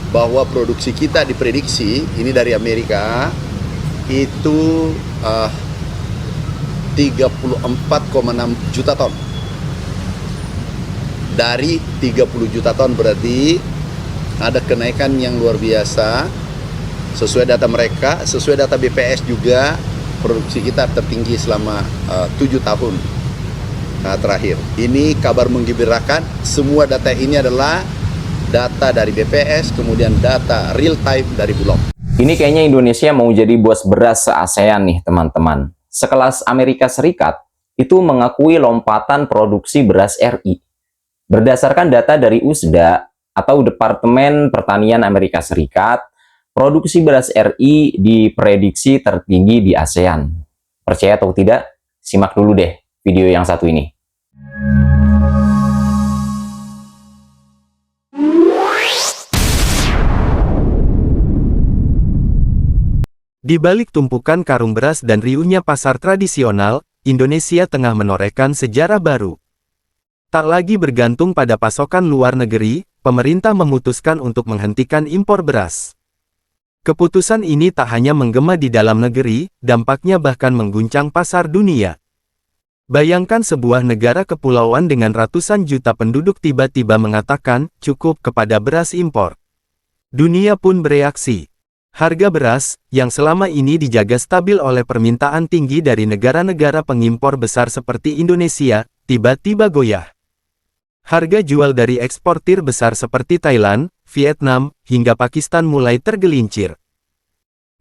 bahwa produksi kita diprediksi, ini dari Amerika, itu 34,6 juta ton. Dari 30 juta ton berarti ada kenaikan yang luar biasa. Sesuai data mereka, sesuai data BPS juga, produksi kita tertinggi selama 7 tahun terakhir. Ini kabar menggembirakan. Semua data ini adalah data dari BPS, kemudian data real time dari Bulog. Ini kayaknya Indonesia mau jadi bos beras se-ASEAN nih teman-teman. Sekelas Amerika Serikat itu mengakui lompatan produksi beras RI. Berdasarkan data dari USDA atau Departemen Pertanian Amerika Serikat, produksi beras RI diprediksi tertinggi di ASEAN. Percaya atau tidak? Simak dulu deh video yang satu ini. Di balik tumpukan karung beras dan riuhnya pasar tradisional, Indonesia tengah menorehkan sejarah baru. Tak lagi bergantung pada pasokan luar negeri, pemerintah memutuskan untuk menghentikan impor beras. Keputusan ini tak hanya menggema di dalam negeri, dampaknya bahkan mengguncang pasar dunia. Bayangkan sebuah negara kepulauan dengan ratusan juta penduduk tiba-tiba mengatakan, cukup kepada beras impor. Dunia pun bereaksi. Harga beras, yang selama ini dijaga stabil oleh permintaan tinggi dari negara-negara pengimpor besar seperti Indonesia, tiba-tiba goyah. Harga jual dari eksportir besar seperti Thailand, Vietnam, hingga Pakistan mulai tergelincir.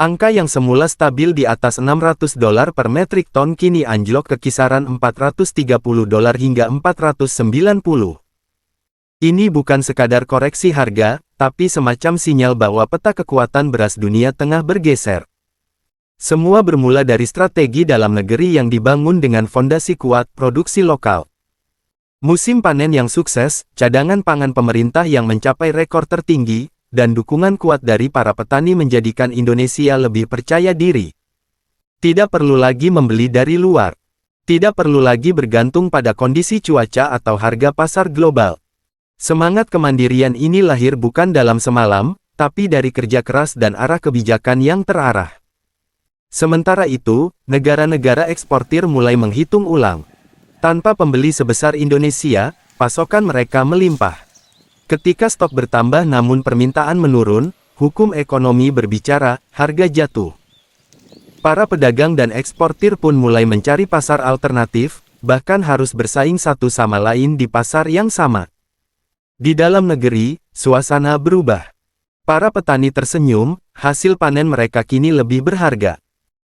Angka yang semula stabil di atas $600 per metrik ton kini anjlok ke kisaran $430 hingga $490. Ini bukan sekadar koreksi harga, tapi semacam sinyal bahwa peta kekuatan beras dunia tengah bergeser. Semua bermula dari strategi dalam negeri yang dibangun dengan fondasi kuat produksi lokal. Musim panen yang sukses, cadangan pangan pemerintah yang mencapai rekor tertinggi, dan dukungan kuat dari para petani menjadikan Indonesia lebih percaya diri. Tidak perlu lagi membeli dari luar. Tidak perlu lagi bergantung pada kondisi cuaca atau harga pasar global. Semangat kemandirian ini lahir bukan dalam semalam, tapi dari kerja keras dan arah kebijakan yang terarah. Sementara itu, negara-negara eksportir mulai menghitung ulang. Tanpa pembeli sebesar Indonesia, pasokan mereka melimpah. Ketika stok bertambah namun permintaan menurun, hukum ekonomi berbicara, harga jatuh. Para pedagang dan eksportir pun mulai mencari pasar alternatif, bahkan harus bersaing satu sama lain di pasar yang sama. Di dalam negeri, suasana berubah. Para petani tersenyum, hasil panen mereka kini lebih berharga.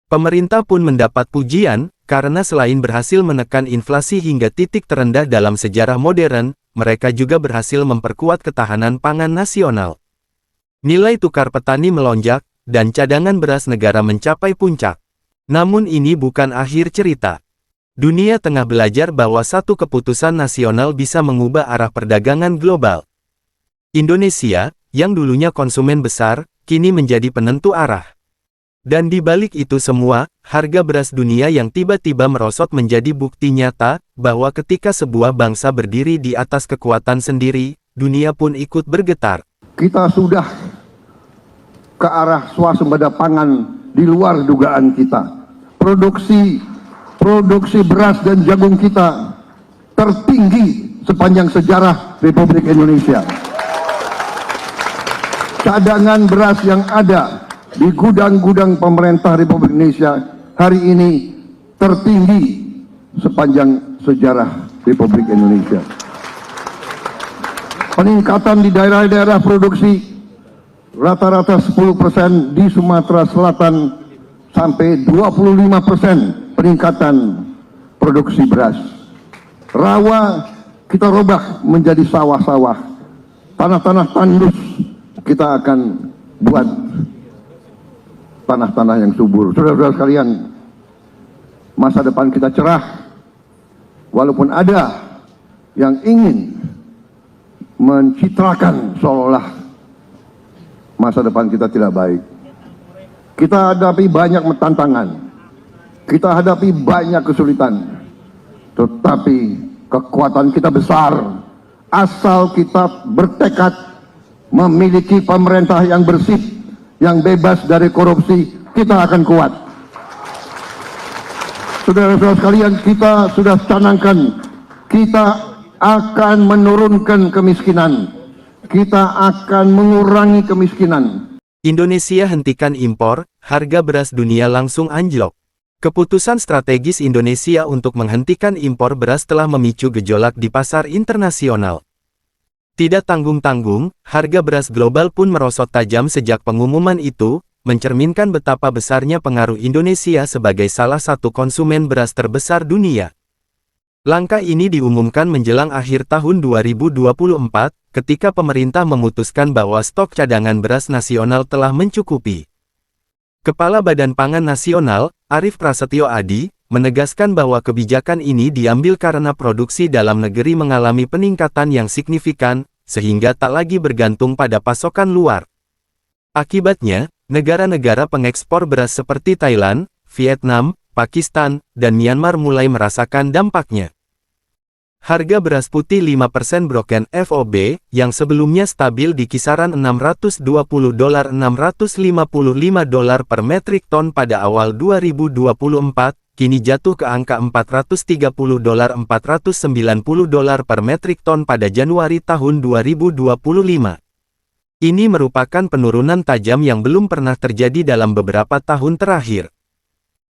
Pemerintah pun mendapat pujian, karena selain berhasil menekan inflasi hingga titik terendah dalam sejarah modern, mereka juga berhasil memperkuat ketahanan pangan nasional. Nilai tukar petani melonjak, dan cadangan beras negara mencapai puncak. Namun ini bukan akhir cerita. Dunia tengah belajar bahwa satu keputusan nasional bisa mengubah arah perdagangan global. Indonesia, yang dulunya konsumen besar, kini menjadi penentu arah. Dan di balik itu semua, harga beras dunia yang tiba-tiba merosot menjadi bukti nyata, bahwa ketika sebuah bangsa berdiri di atas kekuatan sendiri, dunia pun ikut bergetar. Kita sudah ke arah swasembada pangan di luar dugaan kita. Produksi beras dan jagung kita tertinggi sepanjang sejarah Republik Indonesia. Cadangan beras yang ada di gudang-gudang pemerintah Republik Indonesia hari ini tertinggi sepanjang sejarah Republik Indonesia. Peningkatan di daerah-daerah produksi rata-rata 10% di Sumatera Selatan sampai 25% peningkatan produksi beras. Rawa kita robah menjadi sawah-sawah. Tanah-tanah tandus kita akan buat tanah-tanah yang subur. Saudara-saudara sekalian, masa depan kita cerah. Walaupun ada yang ingin mencitrakan seolah masa depan kita tidak baik. Kita hadapi banyak tantangan. Kita hadapi banyak kesulitan. Tetapi kekuatan kita besar. Asal kita bertekad memiliki pemerintah yang bersih, yang bebas dari korupsi, kita akan kuat. Saudara-saudara sekalian, kita sudah canangkan, kita akan menurunkan kemiskinan, kita akan mengurangi kemiskinan. Indonesia hentikan impor, harga beras dunia langsung anjlok. Keputusan strategis Indonesia untuk menghentikan impor beras telah memicu gejolak di pasar internasional. Tidak tanggung-tanggung, harga beras global pun merosot tajam sejak pengumuman itu, mencerminkan betapa besarnya pengaruh Indonesia sebagai salah satu konsumen beras terbesar dunia. Langkah ini diumumkan menjelang akhir tahun 2024, ketika pemerintah memutuskan bahwa stok cadangan beras nasional telah mencukupi. Kepala Badan Pangan Nasional, Arief Prasetyo Adi, menegaskan bahwa kebijakan ini diambil karena produksi dalam negeri mengalami peningkatan yang signifikan, sehingga tak lagi bergantung pada pasokan luar. Akibatnya, negara-negara pengekspor beras seperti Thailand, Vietnam, Pakistan, dan Myanmar mulai merasakan dampaknya. Harga beras putih 5% broken FOB, yang sebelumnya stabil di kisaran $620-$655 per metrik ton pada awal 2024, kini jatuh ke angka $430-$490 per metrik ton pada Januari tahun 2025. Ini merupakan penurunan tajam yang belum pernah terjadi dalam beberapa tahun terakhir.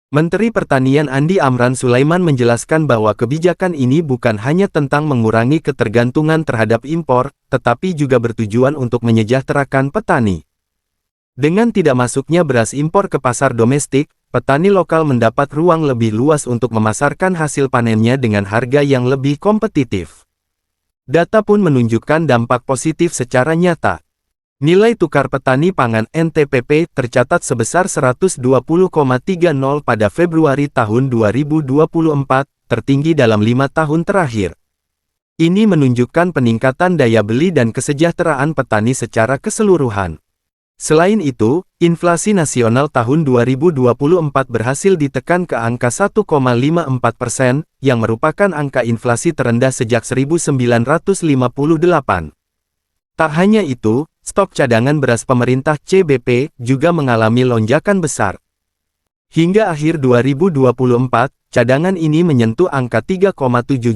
Menteri Pertanian Andi Amran Sulaiman menjelaskan bahwa kebijakan ini bukan hanya tentang mengurangi ketergantungan terhadap impor, tetapi juga bertujuan untuk menyejahterakan petani. Dengan tidak masuknya beras impor ke pasar domestik, petani lokal mendapat ruang lebih luas untuk memasarkan hasil panennya dengan harga yang lebih kompetitif. Data pun menunjukkan dampak positif secara nyata. Nilai tukar petani pangan NTPP tercatat sebesar 120,30 pada Februari tahun 2024, tertinggi dalam 5 tahun terakhir. Ini menunjukkan peningkatan daya beli dan kesejahteraan petani secara keseluruhan. Selain itu, inflasi nasional tahun 2024 berhasil ditekan ke angka 1,54%, yang merupakan angka inflasi terendah sejak 1958. Tak hanya itu, stok cadangan beras pemerintah CBP juga mengalami lonjakan besar. Hingga akhir 2024, cadangan ini menyentuh angka 3,7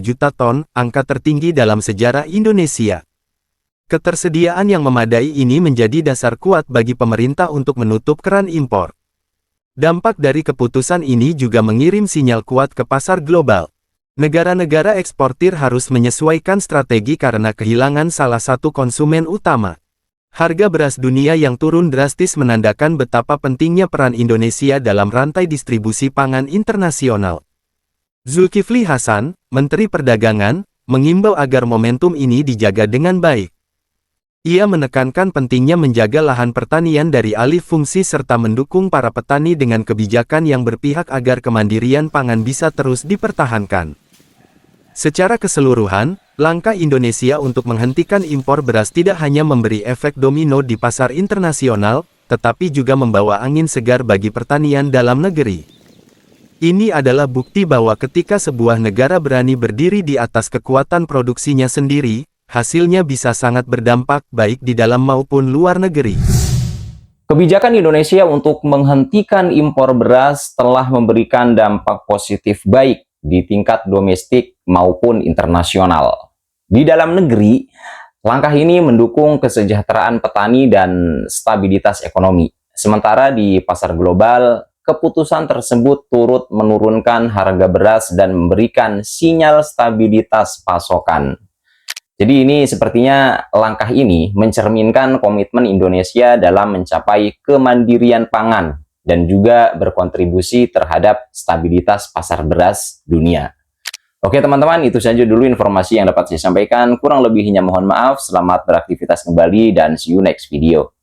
juta ton, angka tertinggi dalam sejarah Indonesia. Ketersediaan yang memadai ini menjadi dasar kuat bagi pemerintah untuk menutup keran impor. Dampak dari keputusan ini juga mengirim sinyal kuat ke pasar global. Negara-negara eksportir harus menyesuaikan strategi karena kehilangan salah satu konsumen utama. Harga beras dunia yang turun drastis menandakan betapa pentingnya peran Indonesia dalam rantai distribusi pangan internasional. Zulkifli Hasan, Menteri Perdagangan, mengimbau agar momentum ini dijaga dengan baik. Ia menekankan pentingnya menjaga lahan pertanian dari alih fungsi serta mendukung para petani dengan kebijakan yang berpihak agar kemandirian pangan bisa terus dipertahankan. Secara keseluruhan, langkah Indonesia untuk menghentikan impor beras tidak hanya memberi efek domino di pasar internasional, tetapi juga membawa angin segar bagi pertanian dalam negeri. Ini adalah bukti bahwa ketika sebuah negara berani berdiri di atas kekuatan produksinya sendiri, hasilnya bisa sangat berdampak baik di dalam maupun luar negeri. Kebijakan Indonesia untuk menghentikan impor beras telah memberikan dampak positif baik di tingkat domestik maupun internasional. Di dalam negeri, langkah ini mendukung kesejahteraan petani dan stabilitas ekonomi. Sementara di pasar global, keputusan tersebut turut menurunkan harga beras dan memberikan sinyal stabilitas pasokan. Jadi ini sepertinya langkah ini mencerminkan komitmen Indonesia dalam mencapai kemandirian pangan dan juga berkontribusi terhadap stabilitas pasar beras dunia. Oke teman-teman, itu saja dulu informasi yang dapat saya sampaikan. Kurang lebihnya mohon maaf. Selamat beraktivitas kembali dan see you next video.